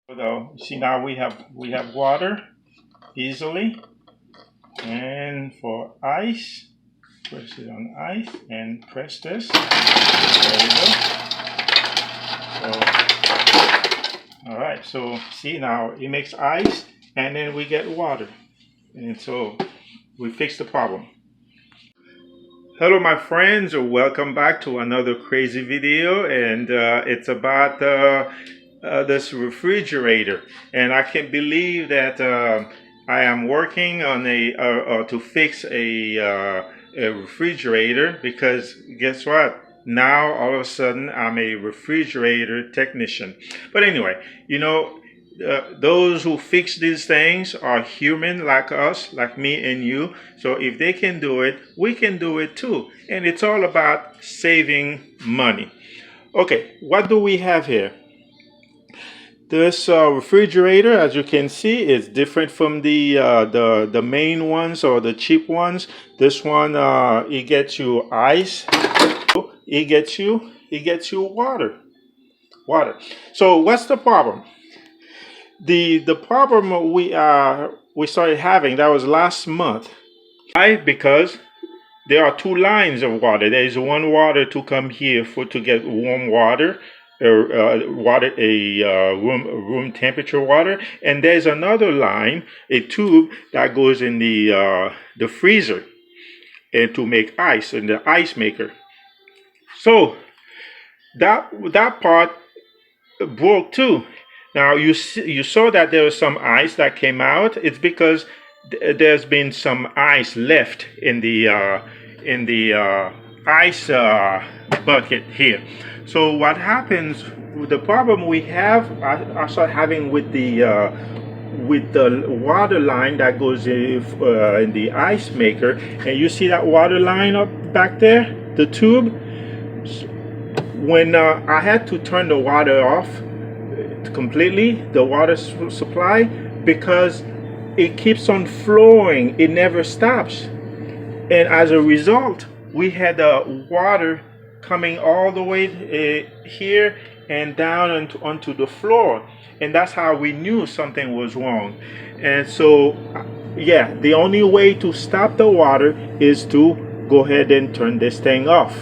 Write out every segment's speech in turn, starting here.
So see, now we have water easily, and for ice, press it on ice and press this. There we go. So, all right. So see, now it makes ice, and then we get water, and so we fix the problem. Hello my friends, welcome back to another crazy video, and it's about this refrigerator. And I can't believe that I am working on to fix a refrigerator, because guess what? Now all of a sudden I'm a refrigerator technician. But anyway, you know, those who fix these things are human like us, like me and you. So if they can do it, we can do it too. And it's all about saving money. Okay, what do we have here? This refrigerator, as you can see, is different from the main ones or the cheap ones. This one, it gets you ice. It gets you water. So what's the problem? The problem we started having, that was last month. Why? Because there are two lines of water. There is one water to come here to get warm water, room temperature water, and there's another line, a tube that goes in the freezer, and to make ice in the ice maker. So that part broke too. Now you saw that there was some ice that came out. It's because there's been some ice left in the ice bucket here. So what happens? The problem we have, I start having with the water line that goes in the ice maker, and you see that water line up back there, the tube. When I had to turn the water off completely, the water supply, because it keeps on flowing, it never stops, and as a result we had water coming all the way here and down onto the floor, and that's how we knew something was wrong. And so yeah, the only way to stop the water is to go ahead and turn this thing off.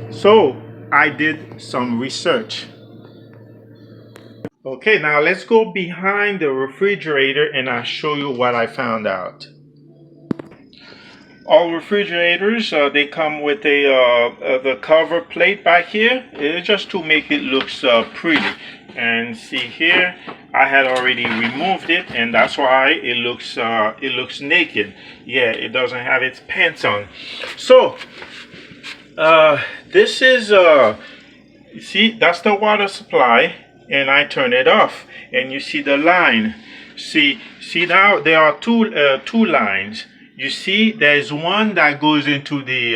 So I did some research. Okay, now let's go behind the refrigerator and I'll show you what I found out. All refrigerators, they come with the cover plate back here. It's just to make it look pretty. And see here, I had already removed it, and that's why it looks naked. Yeah, it doesn't have its pants on. So this is you see, that's the water supply, and I turn it off, and you see the line. See now there are two lines. You see, there's one that goes into the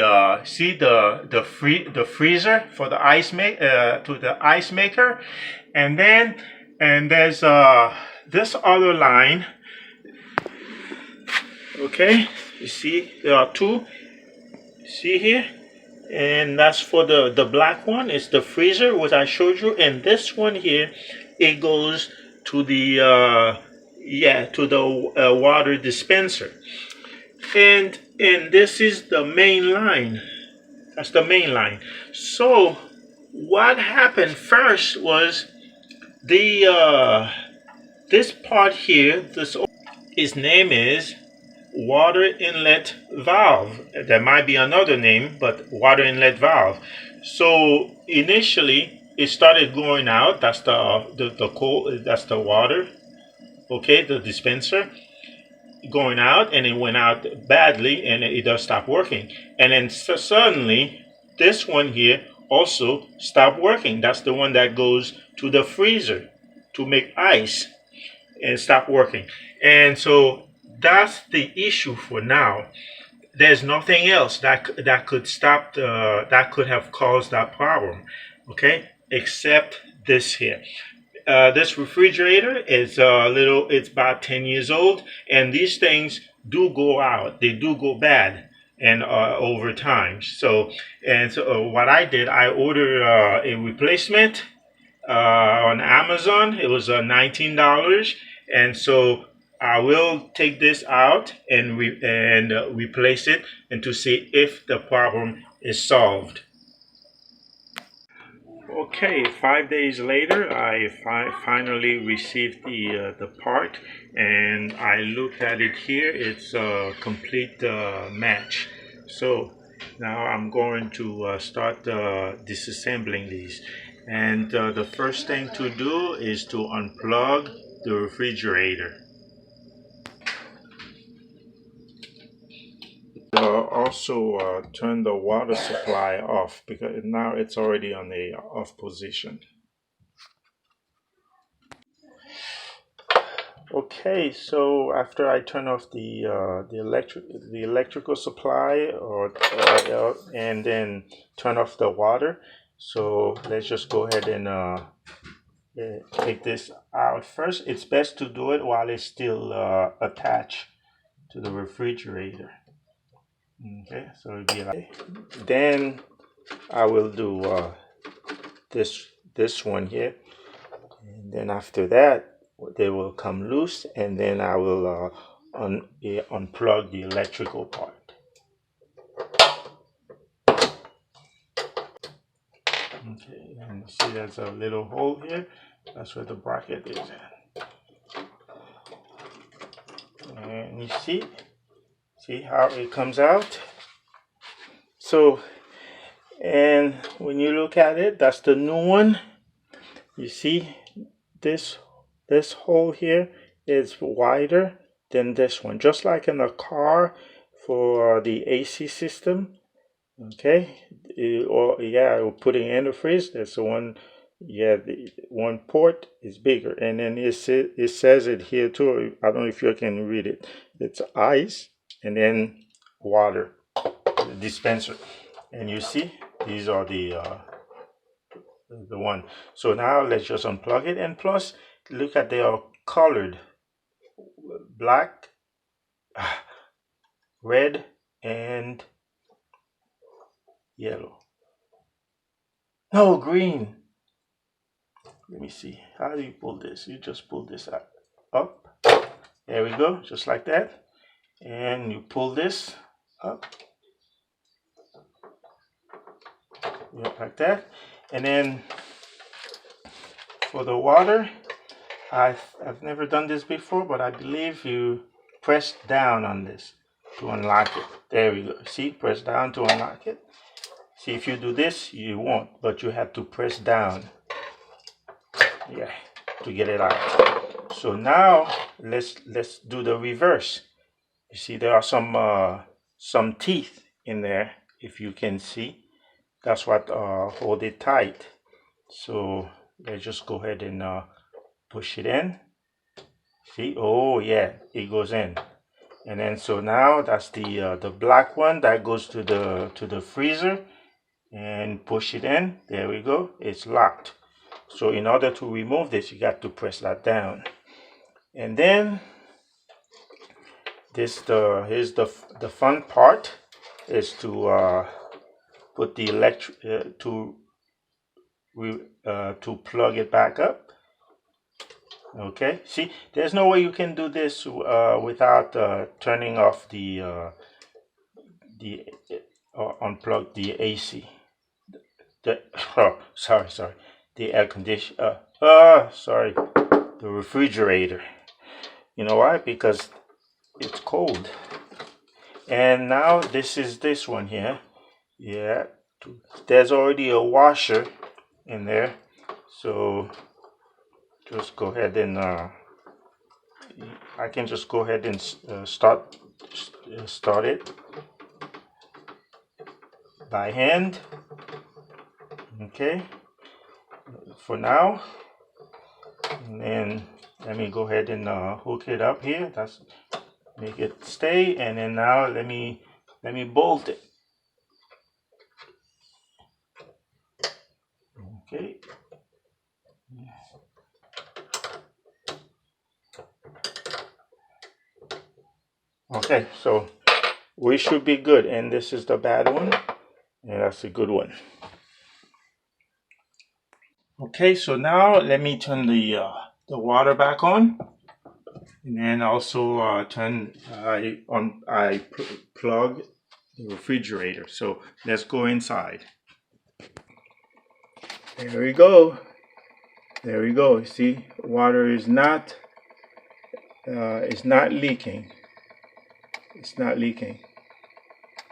the freezer for the ice to the ice maker, and there's this other line. Okay, you see there are two. See here, and that's for the black one. It's the freezer, which I showed you, and this one here, it goes to the water dispenser. And this is the main line. That's the main line. So what happened first was this part here, his name is water inlet valve. There might be another name, but water inlet valve. So initially it started going out. That's the cold, that's the water, okay, the dispenser going out, and it went out badly, and it does stop working. And then suddenly this one here also stopped working. That's the one that goes to the freezer to make ice, and stop working. And so that's the issue for now. There's nothing else that could stop that could have caused that problem, okay, except this here. This refrigerator is it's about 10 years old, and these things do go out. They do go bad, and over time. So what I did, I ordered a replacement on Amazon. It was $19, and so I will take this out and replace it, and to see if the problem is solved. Okay, 5 days later, I finally received the part, and I looked at it here. It's a complete match. So now I'm going to start disassembling these. And the first thing to do is to unplug the refrigerator. Also turn the water supply off, because now it's already on the off position. Okay, so after I turn off the electrical supply, and then turn off the water, so let's just go ahead and take this out first. It's best to do it while it's still attached to the refrigerator. Okay, so it'll be like, then I will do this one here, and then after that they will come loose, and then I will unplug the electrical part. Okay, and you see there's a little hole here. That's where the bracket is at. And you see how it comes out. So, and when you look at it, that's the new one. You see this hole here is wider than this one, just like in a car for the AC system. Okay, or yeah, putting antifreeze, that's the one. Yeah, the one port is bigger, and then it says it here too. I don't know if you can read it. It's ice and then water, the dispenser, and you see these are the one. So now let's just unplug it, and plus look at, they are colored black, red, and yellow. No, green. Let me see. How do you pull this? You just pull this out, up. There we go, just like that. And you pull this up, like that. And then for the water, I've never done this before, but I believe you press down on this to unlock it. There we go. See, press down to unlock it. See, if you do this, you won't, but you have to press down, yeah, to get it out. So now let's do the reverse. You see, there are some teeth in there, if you can see. That's what hold it tight. So let's just go ahead and push it in. See, oh yeah, it goes in. And then so now that's the black one that goes to the freezer, and push it in. There we go, it's locked. So in order to remove this, you got to press that down. And then here's the fun part, is to put the to plug it back up. Okay, see, there's no way you can do this without turning off the unplug the AC. Sorry, the air conditioner. Sorry, the refrigerator. You know why? Because it's cold. And now this is this one here. Yeah, there's already a washer in there, so just go ahead and I can just go ahead and start it by hand. Okay, for now. And then let me go ahead and hook it up here. That's make it stay. And then now let me bolt it. Okay. Okay, so we should be good. And this is the bad one, and that's a good one. Okay, so now let me turn the water back on, and then also plug the refrigerator. So let's go inside. There we go. There we go. See, water is not it's not leaking. It's not leaking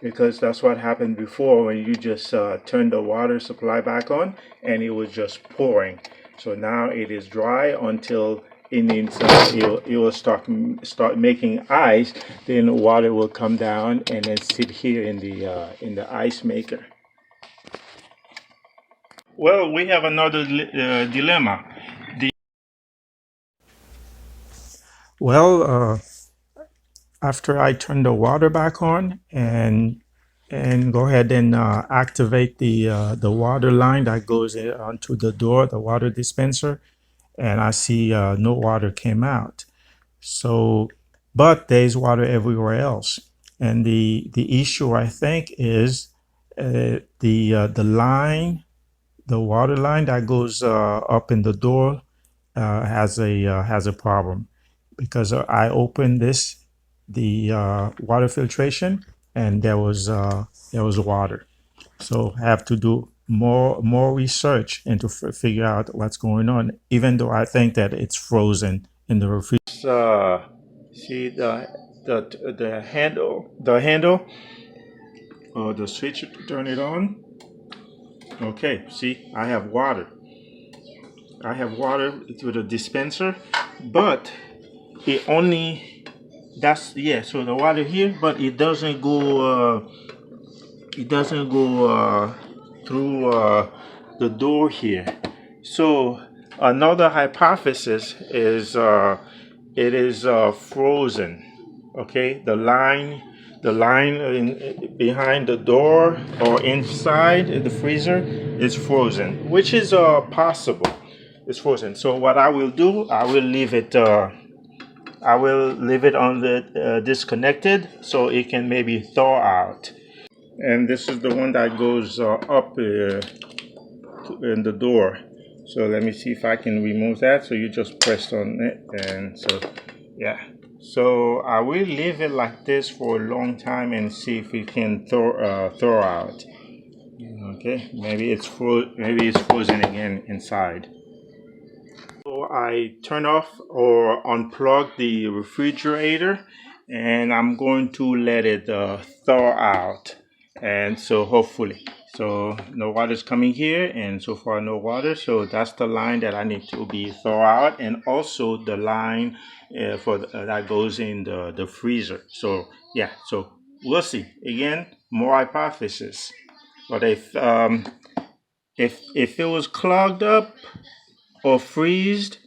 because that's what happened before when you just turned the water supply back on and it was just pouring. So now it is dry until it needs it will start making ice. Then the water will come down and then sit here in the ice maker. Well, we have another dilemma. Well, after I turn the water back on and go ahead and activate the water line that goes onto the door, the water dispenser, and I see no water came out. So, but there's water everywhere else, and the issue I think is the line, the water line that goes up in the door has a problem because I opened the water filtration and there was water. So I have to do more research and to figure out what's going on, even though I think that it's frozen in the refrigerator. See the handle or the switch to turn it on. Okay, see, I have water through the dispenser, but it only so the water here, but it doesn't go through the door here. So another hypothesis is it is frozen. Okay, the line behind the door or inside the freezer is frozen, which is possible. It's frozen. So what I will do, I will leave it on the disconnected so it can maybe thaw out. And this is the one that goes up in the door. So let me see if I can remove that. So you just press on it, and so yeah. So I will leave it like this for a long time and see if it can thaw out. Okay, maybe it's frozen again inside. So I turn off or unplug the refrigerator, and I'm going to let it thaw out. And so hopefully, so no water's coming here, and so far no water. So that's the line that I need to be thaw out, and also the line that goes in the freezer. So yeah, so we'll see. Again, more hypothesis. But if it was clogged up or freezed,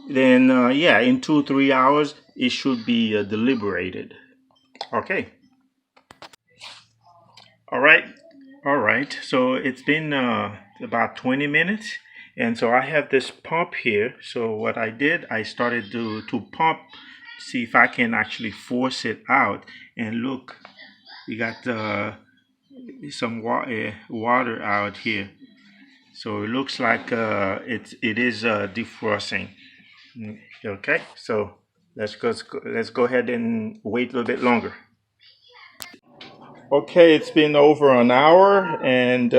then yeah, in 2-3 hours it should be deliberated. Okay. All right. So it's been about 20 minutes, and so I have this pump here. So what I did, I started to pump, see if I can actually force it out. And look, we got some water out here. So it looks like it is defrosting. Okay, so let's go ahead and wait a little bit longer. Okay, it's been over an hour, and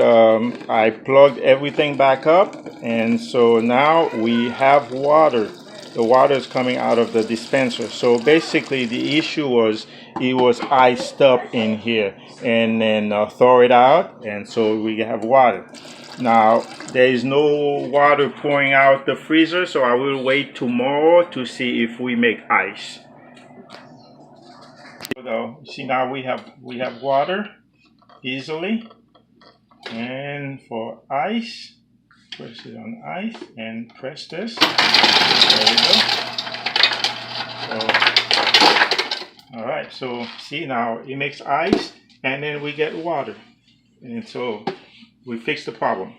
I plugged everything back up, and so now we have water. The water is coming out of the dispenser. So basically the issue was it was iced up in here, and then thaw it out, and so we have water. Now there is no water pouring out the freezer, so I will wait tomorrow to see if we make ice. So see, now we have water easily, and for ice, press it on ice and press this. There we go. So, all right. So see, now it makes ice, and then we get water, and so we fix the problem.